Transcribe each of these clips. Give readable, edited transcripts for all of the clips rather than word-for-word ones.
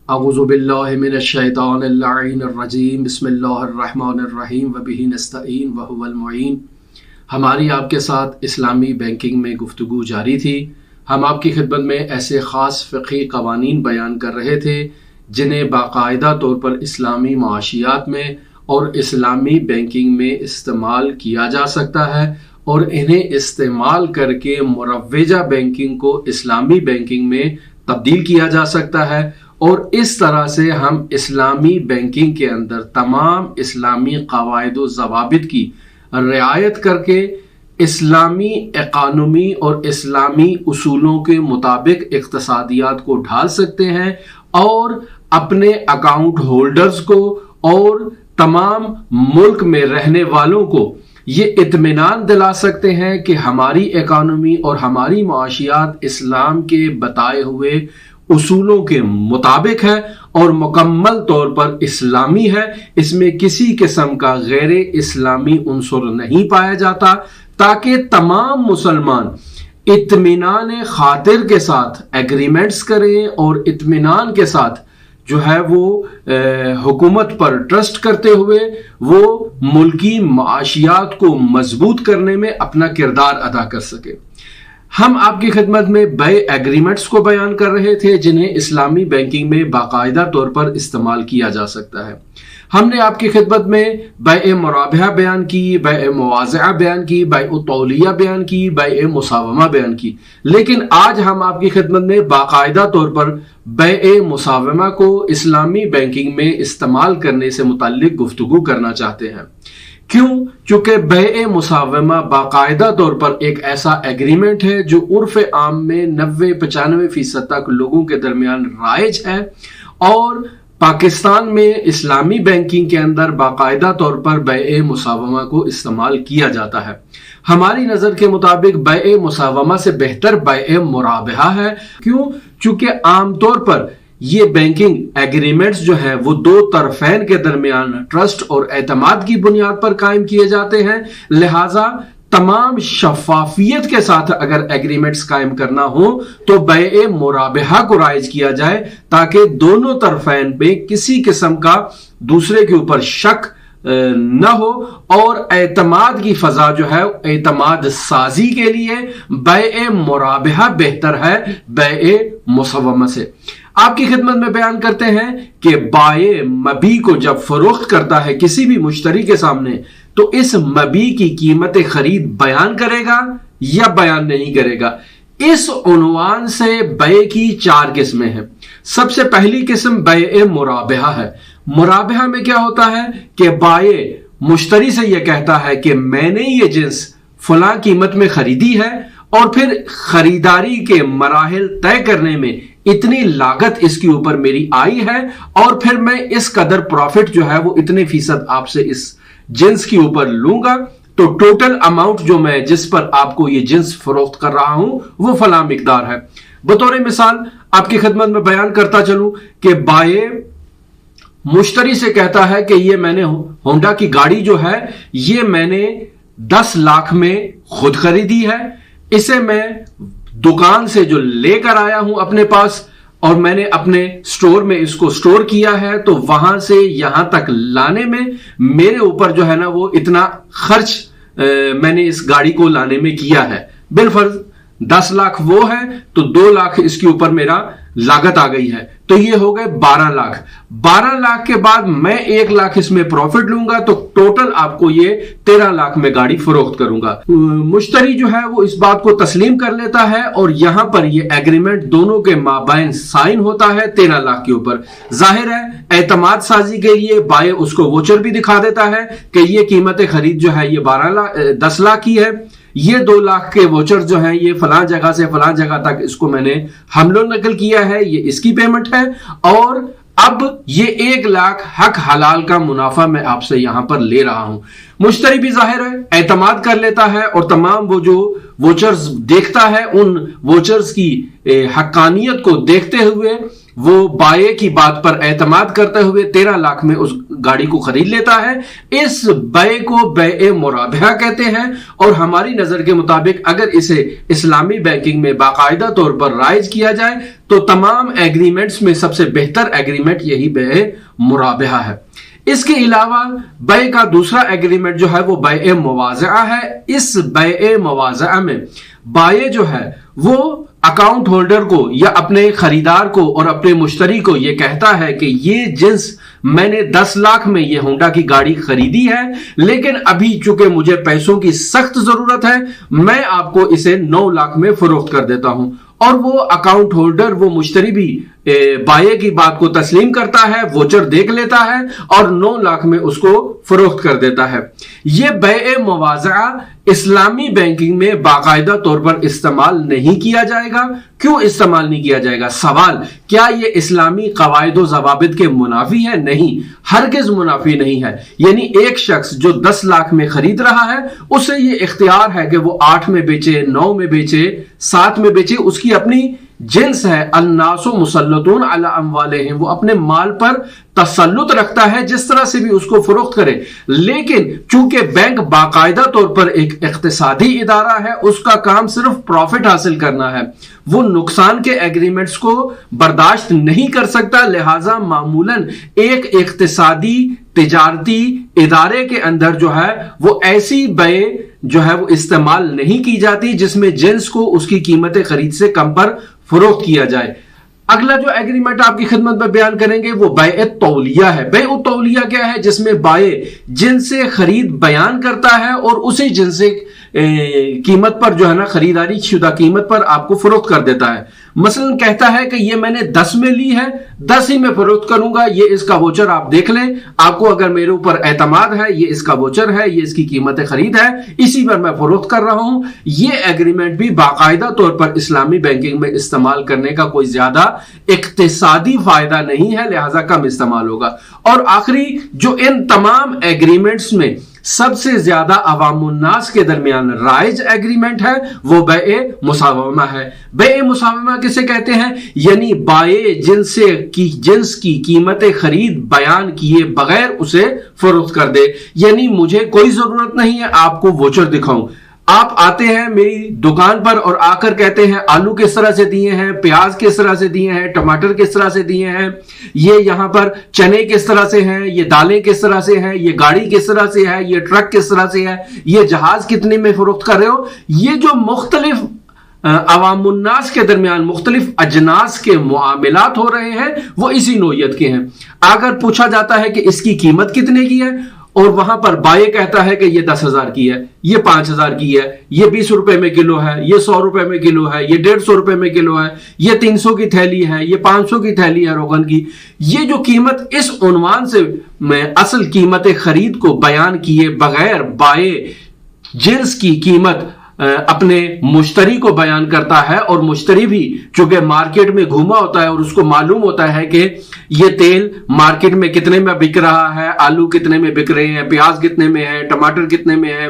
अऊज़ु बिल्लाहि मिनश शैतानिर रजीम बिस्मिल्लाहिर रहमानिर रहीम व बिही नस्तईन व हुवल मुईन। हमारी आपके साथ इस्लामी बैंकिंग में गुफ्तगू जारी थी। हम आपकी खिदमत में ऐसे ख़ास फ़िक़ही क़वानीन बयान कर रहे थे जिन्हें बाकायदा तौर पर इस्लामी माशियात में और इस्लामी बैंकिंग में इस्तेमाल किया जा सकता है और इन्हें इस्तेमाल करके मुरव्वजा बैंकिंग को इस्लामी बैंकिंग में तब्दील किया जा सकता है और इस तरह से हम इस्लामी बैंकिंग के अंदर तमाम इस्लामी क़वाइद व ज़वाबित की रियायत करके इस्लामी इकानमी और इस्लामी उसूलों के मुताबिक इक़्तिसादियात को ढाल सकते हैं और अपने अकाउंट होल्डर्स को और तमाम मुल्क में रहने वालों को ये इत्मीनान दिला सकते हैं कि हमारी इकानमी और हमारी माशियात इस्लाम के बताए हुए उसूलों के मुताबिक है और मुकम्मल तौर पर इस्लामी है। इसमें किसी किस्म का गैर इस्लामी उन्सुर नहीं पाया जाता, ताकि तमाम मुसलमान इत्मीनान खातिर के साथ एग्रीमेंट्स करें और इत्मीनान के साथ जो है वो हुकूमत पर ट्रस्ट करते हुए वो मुल्की माशियात को मजबूत करने में अपना किरदार अदा कर सके। हम आपकी खिदमत में बे एग्रीमेंट्स को बयान कर रहे थे जिन्हें इस्लामी बैंकिंग में बाकायदा तौर पर इस्तेमाल किया जा सकता है। हमने आपकी खिदमत में बे मुराबहा बयान की, बे मुवाज़ा बयान की, बे तौलिया बयान की, बे मुसावमा बयान की, लेकिन आज हम आपकी खिदमत में बाकायदा तौर पर बे मुसावमा को इस्लामी बैंकिंग में इस्तेमाल करने से मुताल्लिक गुफ्तगू करना चाहते हैं। क्यों? चूंकि बे मुसावमा बाकायदा तौर पर एक ऐसा एग्रीमेंट है जो उर्फ आम में 90-95% तक लोगों के दरमियान राइज है और पाकिस्तान में इस्लामी बैंकिंग के अंदर बाकायदा तौर पर बे मुसावमा को इस्तेमाल किया जाता है। हमारी नज़र के मुताबिक बे मुसावमा से बेहतर बे मुराबहा है। क्यों? चूंकि आमतौर पर ये बैंकिंग एग्रीमेंट्स जो हैं वो दो तरफैन के दरमियान ट्रस्ट और एतमाद की बुनियाद पर कायम किए जाते हैं, लिहाजा तमाम शफाफियत के साथ अगर एग्रीमेंट्स कायम करना हो तो बे मुराबहा को राइज किया जाए, ताकि दोनों तरफैन पे किसी किस्म का दूसरे के ऊपर शक न हो और एतमाद की फजा जो है एतमाद साजी के लिए बे मुराबहा बेहतर है बे मुसव्वमा से। आपकी खिदमत में बयान करते हैं कि बाये मबी को जब फरोख्त करता है किसी भी मुश्तरी के सामने तो इस मबी की कीमत खरीद बयान करेगा या बयान नहीं करेगा। इस उन्वान से बे की 4 किस्में हैं। सबसे पहली किस्म बे मुराबहा है। मुराबहा में क्या होता है कि बाये मुश्तरी से यह कहता है कि मैंने ये जिन्स फलां कीमत में खरीदी है और फिर खरीदारी के मराहिल तय करने में इतनी लागत इसके ऊपर मेरी आई है और फिर मैं इस कदर प्रॉफिट जो है वो इतने फीसद आपसे इस जिन्स के ऊपर लूंगा, तो टोटल अमाउंट जो मैं जिस पर आपको ये जिन्स फरोख्त कर रहा हूं वो फला मिकदार है। बतौर मिसाल आपकी खिदमत में बयान करता चलूं कि बाये मुश्तरी से कहता है कि ये मैंने होंडा की गाड़ी जो है ये मैंने 10 लाख में खुद खरीदी है, इसे मैं दुकान से जो लेकर आया हूं अपने पास और मैंने अपने स्टोर में इसको स्टोर किया है, तो वहां से यहां तक लाने में मेरे ऊपर जो है ना वो इतना खर्च मैंने इस गाड़ी को लाने में किया है। बिलफर्ज 10 लाख वो है तो 2 लाख इसके ऊपर मेरा लागत आ गई है, तो ये हो गए 12 लाख। 12 लाख के बाद मैं 1 लाख इसमें प्रॉफिट लूंगा, तो टोटल आपको ये 13 लाख में गाड़ी फरोख्त करूंगा। मुश्तरी जो है वो इस बात को तस्लीम कर लेता है और यहां पर ये एग्रीमेंट दोनों के माबैन साइन होता है 13 लाख के ऊपर। जाहिर है एतमाद साजी के लिए बाये उसको वोचर भी दिखा देता है कि ये कीमत खरीद जो है ये 10 लाख की है, ये 2 लाख के वोचर जो हैं ये फलां जगह से फलां जगह तक इसको मैंने हमलो नकल किया है, ये इसकी पेमेंट है और अब ये 1 लाख हक हलाल का मुनाफा मैं आपसे यहां पर ले रहा हूं। मुश्तरी भी जाहिर है एतमाद कर लेता है और तमाम वो जो वोचर्स देखता है उन वोचर्स की हक्कानियत को देखते हुए وہ بائے کی بات پر اعتماد کرتے ہوئے 13 لاکھ میں اس گاڑی کو خرید لیتا ہے. اس بے کو بیع مرابحہ کہتے ہیں اور ہماری نظر کے مطابق اگر اسے اسلامی بینکنگ میں باقاعدہ طور پر رائج کیا جائے تو تمام ایگریمنٹس میں سب سے بہتر ایگریمنٹ یہی بیع مرابحہ ہے. اس کے علاوہ بیع کا دوسرا ایگریمنٹ جو ہے وہ بیع مواضعہ ہے. اس بیع مواضعہ میں بائے جو ہے وہ اکاؤنٹ ہولڈر کو یا اپنے خریدار کو اور اپنے مشتری کو یہ کہتا ہے کہ یہ جنس میں نے 10 لاکھ میں یہ ہونڈا کی گاڑی خریدی ہے، لیکن ابھی چونکہ مجھے پیسوں کی سخت ضرورت ہے میں آپ کو اسے 9 لاکھ میں فروخت کر دیتا ہوں. اور وہ اکاؤنٹ ہولڈر، وہ مشتری بھی بائے کی بات کو تسلیم کرتا ہے، ووچر دیکھ لیتا ہے اور 9 لاکھ میں اس کو فروخت کر دیتا ہے. یہ بیع مواضعہ اسلامی بینکنگ میں باقاعدہ طور پر استعمال نہیں کیا جائے گا. کیوں استعمال نہیں کیا جائے گا؟ سوال، کیا یہ اسلامی قواعد و ضوابط کے منافی ہے؟ نہیں، ہرگز منافی نہیں ہے. یعنی ایک شخص جو 10 لاکھ میں خرید رہا ہے اسے یہ اختیار ہے کہ وہ 8 میں بیچے، 9 میں بیچے، 7 میں بیچے. اس کی اپنی جنس ہے، الناس مسلطون علی اموالہم، وہ اپنے مال پر تسلط رکھتا ہے، جس طرح سے بھی اس کو فروخت کرے. لیکن چونکہ بینک باقاعدہ طور پر ایک اقتصادی ادارہ ہے، اس کا کام صرف پروفٹ حاصل کرنا ہے، وہ نقصان کے ایگریمنٹس کو برداشت نہیں کر سکتا. لہٰذا معمولاً ایک اقتصادی تجارتی ادارے کے اندر جو ہے وہ ایسی بیع جو ہے وہ استعمال نہیں کی جاتی جس میں جنس کو اس کی قیمت خرید سے کم پر فروخت کیا جائے. اگلا جو ایگریمنٹ آپ کی خدمت میں بیان کریں گے وہ بیع تولیہ ہے. بیع تولیہ کیا ہے؟ جس میں بائے جنس خرید بیان کرتا ہے اور اسی جنس قیمت پر جو ہے نا، خریداری شدہ قیمت پر آپ کو فروخت کر دیتا ہے. مثلا کہتا ہے کہ یہ میں نے 10 میں لی ہے، 10 ہی میں فروخت کروں گا، یہ اس کا ووچر آپ دیکھ لیں، آپ کو اگر میرے اوپر اعتماد ہے، یہ اس کا ووچر ہے، یہ اس کی قیمت خرید ہے، اسی پر میں فروخت کر رہا ہوں. یہ ایگریمنٹ بھی باقاعدہ طور پر اسلامی بینکنگ میں استعمال کرنے کا کوئی زیادہ اقتصادی فائدہ نہیں ہے، لہذا کم استعمال ہوگا. اور آخری جو ان تمام ایگریمنٹس میں سب سے زیادہ عوام الناس کے درمیان رائج ایگریمنٹ ہے وہ بیع مساومہ ہے. بیع مساومہ کسے کہتے ہیں؟ یعنی بائے جنس کی قیمت خرید بیان کیے بغیر اسے فروخت کر دے. یعنی مجھے کوئی ضرورت نہیں ہے آپ کو ووچر دکھاؤں، آپ آتے ہیں میری دکان پر اور آ کر کہتے ہیں آلو کس طرح سے دیے ہیں، پیاز کس طرح سے دیے ہیں، ٹماٹر کس طرح سے دیے ہیں، یہ یہاں پر چنے کس طرح سے ہیں، یہ دالیں کس طرح سے ہیں، یہ گاڑی کس طرح سے ہے، یہ ٹرک کس طرح سے ہے، یہ جہاز کتنے میں فروخت کر رہے ہو. یہ جو مختلف عوام الناس کے درمیان مختلف اجناس کے معاملات ہو رہے ہیں وہ اسی نوعیت کے ہیں. اگر پوچھا جاتا ہے کہ اس کی قیمت کتنے کی ہے اور وہاں پر بائے کہتا ہے کہ یہ 10,000 کی ہے، یہ 5,000 کی ہے، یہ 20 روپے میں کلو ہے، یہ 100 روپے میں کلو ہے، یہ 150 روپے میں کلو ہے، یہ 300 کی تھیلی ہے، یہ 500 کی تھیلی ہے روغن کی. یہ جو قیمت اس عنوان سے میں اصل قیمت خرید کو بیان کیے بغیر بائے جنس کی قیمت اپنے مشتری کو بیان کرتا ہے، اور مشتری بھی چونکہ مارکیٹ میں گھوما ہوتا ہے اور اس کو معلوم ہوتا ہے کہ یہ تیل مارکیٹ میں کتنے میں بک رہا ہے، آلو کتنے میں بک رہے ہیں، پیاز کتنے میں ہے، ٹماٹر کتنے میں ہے،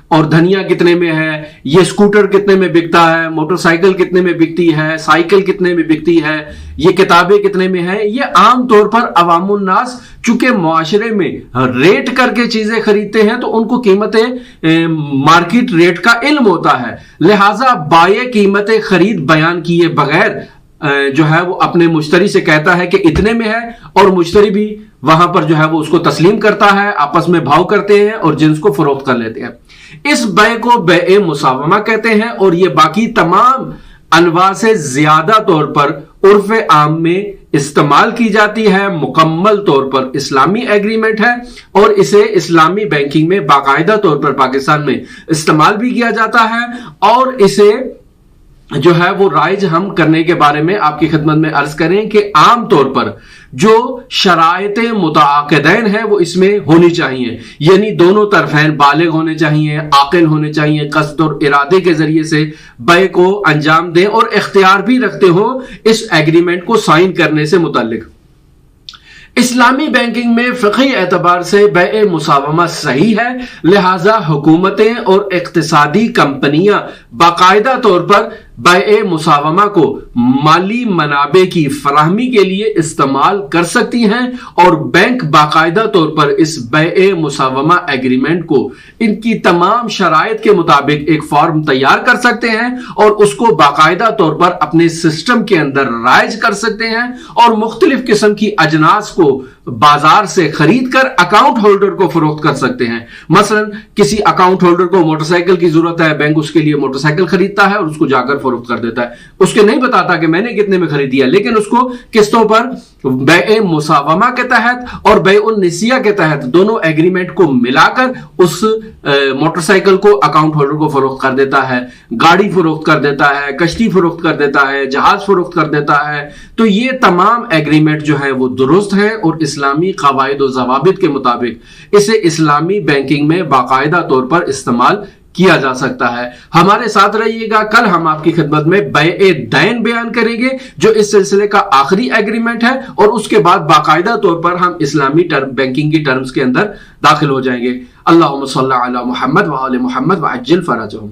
اور دھنیا کتنے میں ہے، یہ سکوٹر کتنے میں بکتا ہے، موٹر سائیکل کتنے میں بکتی ہے، سائیکل کتنے میں بکتی ہے، یہ کتابیں کتنے میں ہیں. یہ عام طور پر عوام الناس چونکہ معاشرے میں ریٹ کر کے چیزیں خریدتے ہیں تو ان کو قیمتیں مارکیٹ ریٹ کا علم ہوتا ہے، لہٰذا بائے قیمت خرید بیان کیے بغیر جو ہے وہ اپنے مشتری سے کہتا ہے کہ اتنے میں ہے، اور مشتری بھی وہاں پر جو ہے وہ اس کو تسلیم کرتا ہے، آپس میں بھاؤ کرتے ہیں اور جنس کو فروخت کر لیتے ہیں. اس بیع کو بیع مساومہ کہتے ہیں، اور یہ باقی تمام انواع سے زیادہ طور پر عرف عام میں استعمال کی جاتی ہے. مکمل طور پر اسلامی ایگریمنٹ ہے اور اسے اسلامی بینکنگ میں باقاعدہ طور پر پاکستان میں استعمال بھی کیا جاتا ہے، اور اسے جو ہے وہ رائج ہم کرنے کے بارے میں آپ کی خدمت میں عرض کریں کہ عام طور پر جو شرائط متعاقدین ہے وہ اس میں ہونی چاہیے. یعنی دونوں طرفین بالغ ہونے چاہیے، عاقل ہونے چاہیے، قصد اور ارادے کے ذریعے سے بیع کو انجام دیں اور اختیار بھی رکھتے ہو اس ایگریمنٹ کو سائن کرنے سے متعلق. اسلامی بینکنگ میں فقہی اعتبار سے بیع مساومہ صحیح ہے، لہٰذا حکومتیں اور اقتصادی کمپنیاں باقاعدہ طور پر बैए मुसावमा को माली मनाबे की फराहमी के लिए इस्तेमाल कर सकती हैं और बैंक बाकायदा तौर पर इस बैए मुसावमा एग्रीमेंट को इनकी तमाम शराइत के मुताबिक एक फॉर्म तैयार कर सकते हैं और उसको बाकायदा तौर पर अपने सिस्टम के अंदर राइज कर सकते हैं और मुख्तलिफ किस्म की अजनास को बाजार से खरीद कर अकाउंट होल्डर को फरोख्त कर सकते हैं। मसलन किसी अकाउंट होल्डर को मोटरसाइकिल की जरूरत है, बैंक उसके लिए मोटरसाइकिल खरीदता है और उसको जाकर फरोख्त कर देता है। उसके नहीं बताता कि मैंने कितने में खरीदी है, लेकिन उसको किस्तों पर बैए मुसावमा के तहत और बैउन निसिया के तहत दोनों एग्रीमेंट को मिलाकर उस मोटरसाइकिल को अकाउंट होल्डर को फरोख्त कर देता है, गाड़ी फरोख्त कर देता है, कश्ती फरोख्त कर देता है, जहाज फरोख्त कर देता है। तो ये तमाम एग्रीमेंट जो है वो दुरुस्त है और इस्लामी क़वाइद और ज़वाबित के मुताबिक इसे इस्लामी बैंकिंग में बाकायदा तौर पर इस्तेमाल किया जा सकता है। हमारे साथ रहिएगा, कल हम आपकी खिदमत में बैए दैन बयान करेंगे जो इस सिलसिले का आखिरी एग्रीमेंट है और उसके बाद बाकायदा तौर पर हम इस्लामी बैंकिंग की टर्म्स के अंदर दाखिल हो जाएंगे। अल्लाहुम्मा सल्ली अला मुहम्मद व आले मुहम्मद व अज्जिल फरजहुम।